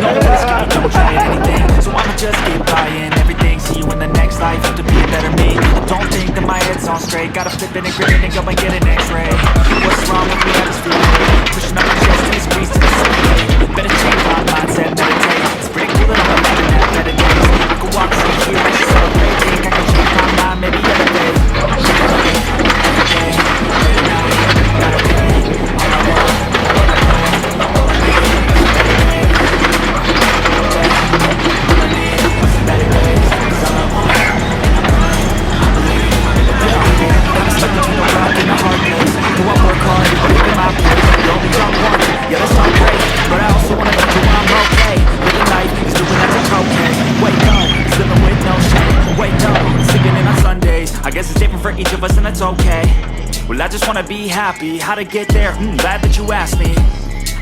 no whiskey, don't trade anything. So I'ma just keep buying everything. See you in the next life, have to be a better me. I don't think that my head's on straight. Gotta flip it and grip it and go and get an x-ray. What's wrong with me? I just feel great. Pushing up my chest and squeeze to the ceiling. Better change my mindset, meditate. It's pretty cool that I'm imagining that better days. I could walk through here and just celebrate. Think I can change my mind, maybe elevate. Every day, every night, gotta pay. All I want, all I pray, all I need is better days. All I need is better days. 'Cause all I want, and I pray, I believe in the better days. I'm stuck between a rock and a hard place. Do I work hard to believe in my place? You only got one, yeah that's all great. But I also wanna let you know I'm okay. Living life is doing that it's okay. Wake up, it's living with no shame. Wake up, singing in on Sundays. I guess it's different for each of us and that's okay. Well I just wanna be happy, how to get there? Glad that you asked me.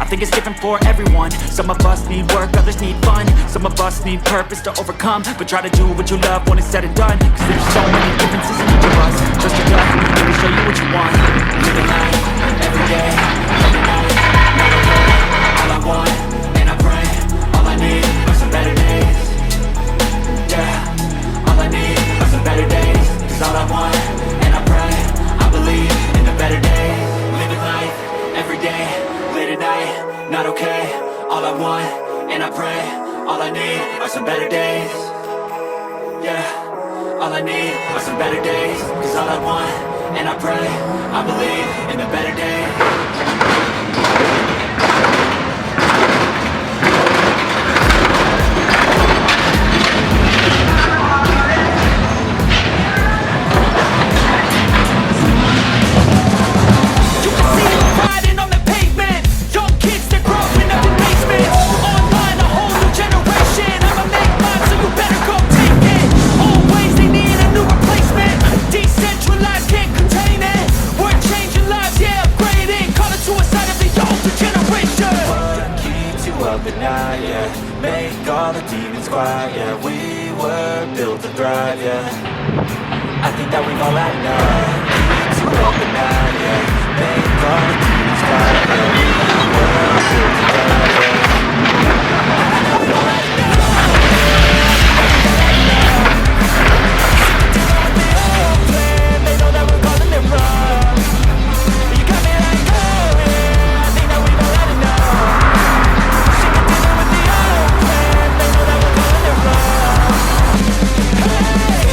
I think it's different for everyone. Some of us need work, others need fun. Some of us need purpose to overcome. But try to do what you love when it's said and done. 'Cause there's so many differences in each of us. Trust your gut, let me show you what you want. Living life, every day, every night, not okay. All I want, and I pray, all I need are some better days. Yeah, all I need are some better days. 'Cause all I want, and I pray, I believe in the better days. Living life, every day, late at night, not okay. All I want, and I pray, all I need are some better days. Yeah, all I need are some better days. 'Cause all I want, and I pray, I believe in the better days. Make all the demons quiet, yeah. We were built to thrive, yeah. I think that we've all had enough. Keep to open now, yeah. Make all the demons quiet, yeah. We were built to thrive, yeah. They know that we're calling it wrong. You got me like, oh yeah. I think that we've all had enough.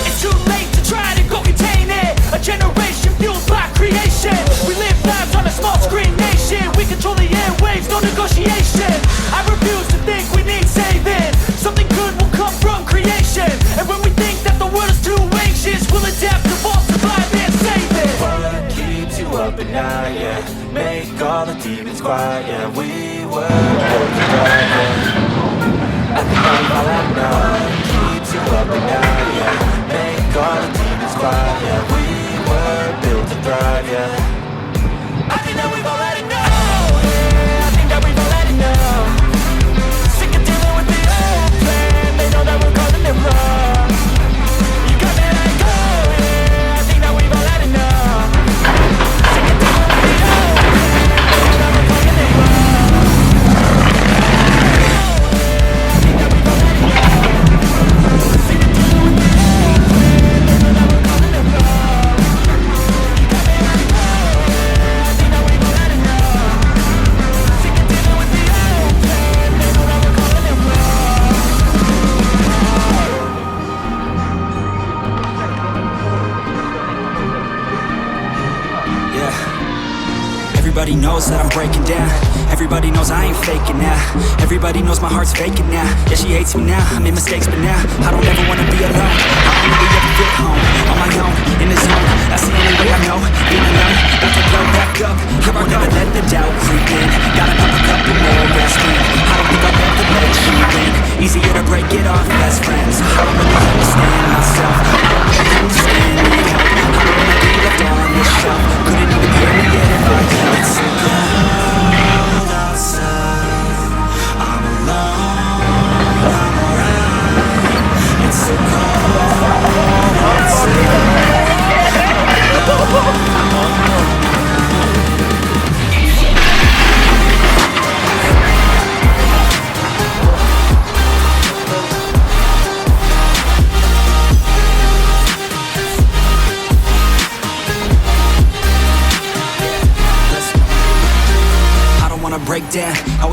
It's too late to try to go contain it. A generation fueled by creation. We live lives on a small screen nation. We control the airwaves, no negotiation. I refuse to think we need saving. Something good will come from creation. And when we think that the world is too anxious, we'll adapt, evolve, survive and save it. What keeps you up at night, yeah. Make all the demons quiet, yeah. We were built to thrive, yeah. I think I'm all I know. Keeps you up at night, yeah. Make all the demons quiet, yeah. We were built to thrive, yeah. I think that we've all had enough, yeah. I think that we've all had enough. Sick of dealing with the old plan. They know that we're calling it wrong. You got me like, oh yeah. I think that we've all had enough. Sick of dealing with the old plan. They know that we're calling it wrong. Everybody knows that I'm breaking down. Everybody knows I ain't faking now. Everybody knows my heart's vacant now. Yeah, she hates me now, I made mistakes but now I don't ever wanna be alone. I don't really ever feel at home. On my own, in the zone. That's the only way I know. Being alone, got to blow back up. Here I never let the doubt creep in. Gotta pop a couple more aspirin. I don't think I'll ever let you in. Easier to break it off best friends. I don't really understand myself. I don't really understand need help. I don't wanna be left on this shelf. Couldn't even hear me yet if I yelled. It's so cold outside. I'm alone. I'm alright. It's so cold outside.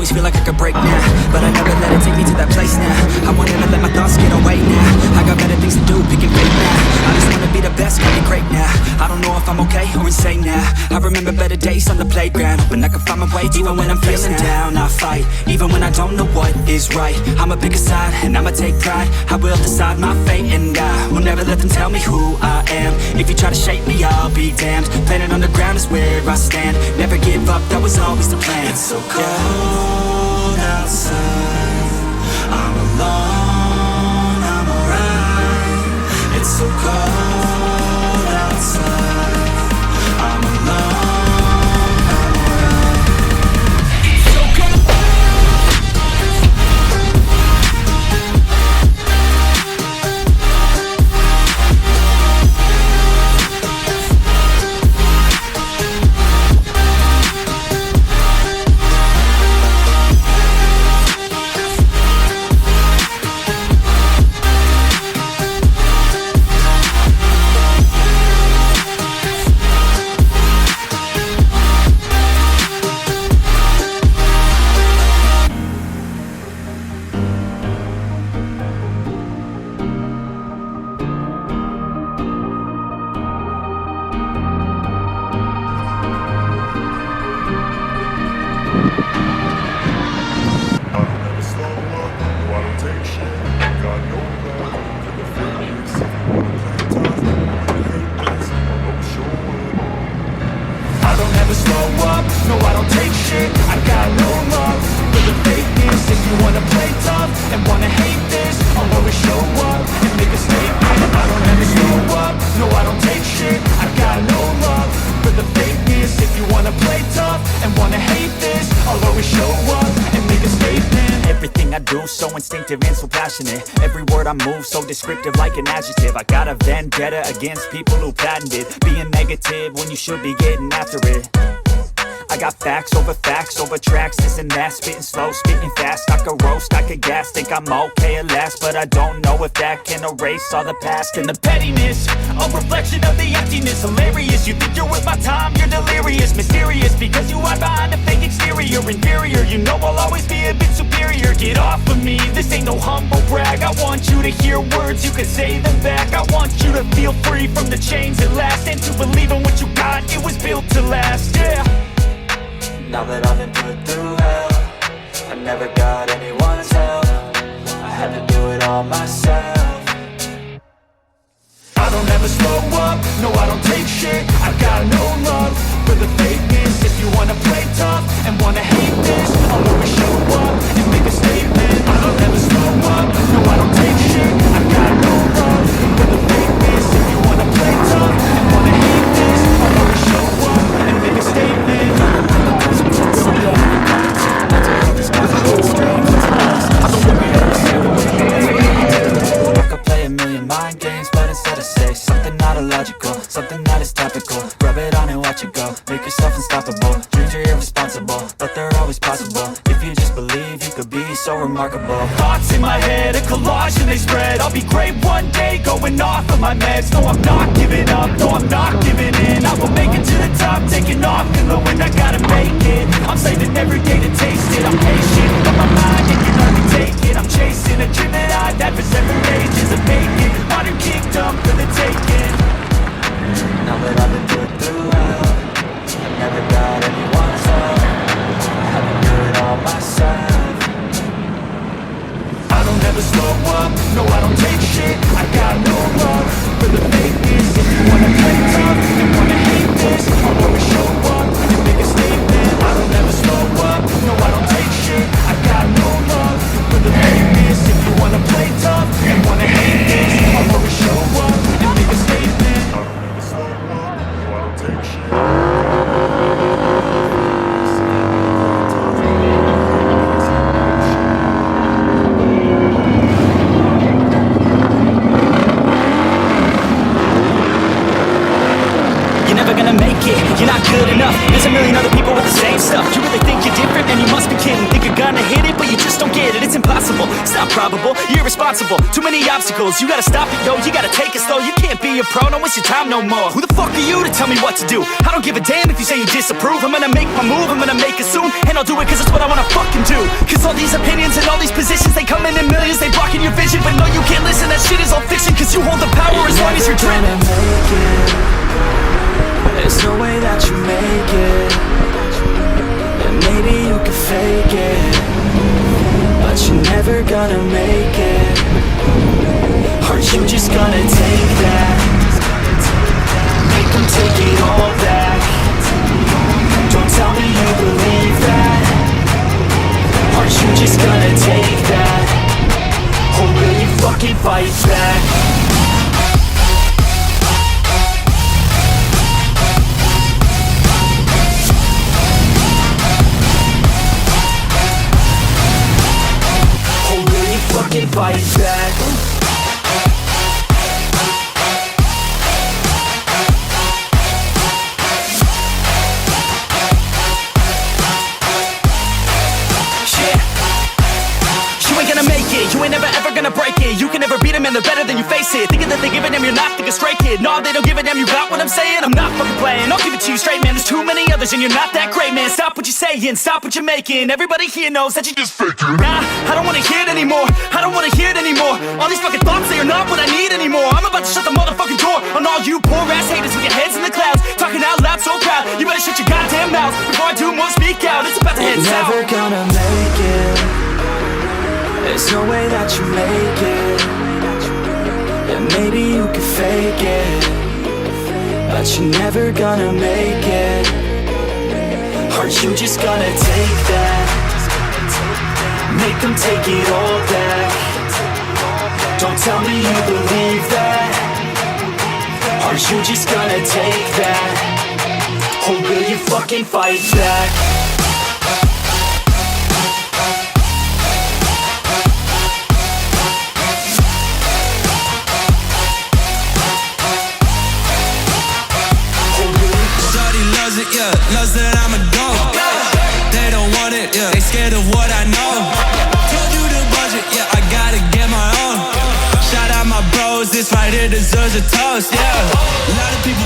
always feel like I could break now, but I never let it take me to that place now. I won't ever let my thoughts get away now. I got better things to do, picking fate now. I just wanna be the best, call me great now. I don't know if I'm okay or insane now. I remember better days on the playground, hoping I can find my way even when I'm feeling down. I fight, even when I don't know what is right. I'ma pick a side, and I'ma take pride. I will decide my fate, and I will never let them tell me who I am. If you try to shape me, I'll be damned. Planet on the ground is where I stand. Never give up, that was always the plan. It's so cold outside, I'm alone, I'm alright. It's so cold outside, I'm alone, I'm alright. It's so cold. So instinctive and so passionate. Every word I move so descriptive like an adjective. I got a vendetta against people who patented being negative when you should be getting after it. I got facts over tracks, this and that. Spitting slow, spitting fast. I could roast, I could gas. Think I'm okay at last, but I don't know if that can erase all the past. And the pettiness, a reflection of the emptiness. Hilarious, you think you're worth my time, you're delirious. Mysterious, because you hide behind a fake exterior. Inferior, you know I'll always be a bit superior. Get off of me, this ain't no humble brag. I want you to hear words, you can say them back. I want you to feel free from the chains at last, and to believe in what you got, it was built to last, yeah. Now that I've been put through hell, I never got anyone's help. I had to do it all myself. I don't ever slow up, no I don't take shit. I got no love for the fakeness. If you wanna play tough and wanna hate this, I'll always show up and make a statement. I don't ever slow up, no I don't take shit. I got no love for the fakeness. If you wanna play tough and wanna hate this, I'll always show up and make a statement. I could play a million mind games, but instead I say something not illogical, something that is topical. Rub it on and watch it go, make yourself unstoppable. Dreams are irresponsible, but they're always possible. If you just believe, you could be so remarkable. Thoughts in my head, a collage and they spread. I'll be great one day, going off of my meds. No, I'm not giving up, no, I'm not giving in. I will make it to the top, taking off, glowing, I gotta make it. I'm saving every day to taste it. I'm patient, but my mind, it can only take it. I'm chasing a dream that I've had for several ages of making modern kingdom for the taking. Now that I've been through hell, I never got anyone's help. I had to do it all myself. I don't ever slow up, no I don't take shit. I got no love for the fakeness. If you wanna play tough and wanna hate this, I'll always show up and make a statement. I don't ever slow up, no I don't take shit. I got no love for the fakeness. If you wanna play tough and wanna hate this, I'll always show up and make a statement. I don't ever slow up, no I don't take shit. You're never gonna make it, you're impossible. It's not probable, you're irresponsible. Too many obstacles, you gotta stop it, yo. You gotta take it slow, you can't be a pro. Don't waste your time no more. Who the fuck are you to tell me what to do? I don't give a damn if you say you disapprove. I'm gonna make my move, I'm gonna make it soon. And I'll do it cause it's what I wanna fucking do. Cause all these opinions and all these positions, they come in millions, they blocking your vision. But no, you can't listen, that shit is all fiction. Cause you hold the power as long as you're dreaming. There's no way that you make it. And maybe you can fake it, but you're never gonna make it. Aren't you just gonna take that? Make them take it all back. Don't tell me you believe that. Aren't you just gonna take that? Or will you fucking fight back? Fucking fight back. You ain't gonna make it, you ain't never ever gonna break it. You can never beat them and they're better than you face it. Thinking that they give a damn, you're not thinking straight, kid. No, they don't give a damn, you got what I'm saying? I'm not fucking playing, I'll give it to you straight, man. There's too many others and you're not that great, man. Stop what you're saying, stop what you're making. Everybody here knows that you just faking. Nah, I don't wanna hear it anymore, I don't wanna hear it anymore. All these fucking thoughts, they are not what I need anymore. I'm about to shut the motherfucking door on all you poor ass haters with your heads in the clouds, talking out loud so proud. You better shut your goddamn mouth before I do more speak out. It's about to head south. Never gonna make it. There's no way that you make it. And maybe you can fake it, but you're never gonna make it. Aren't you just gonna take that? Make them take it all back. Don't tell me you believe that. Aren't you just gonna take that? Or will you fucking fight back? Yeah, loves that I'm a dog. They don't want it, yeah, they scared of what I know. Told you the budget, yeah, I gotta get my own. Shout out my bros, this right here deserves a toast, yeah. A lot of people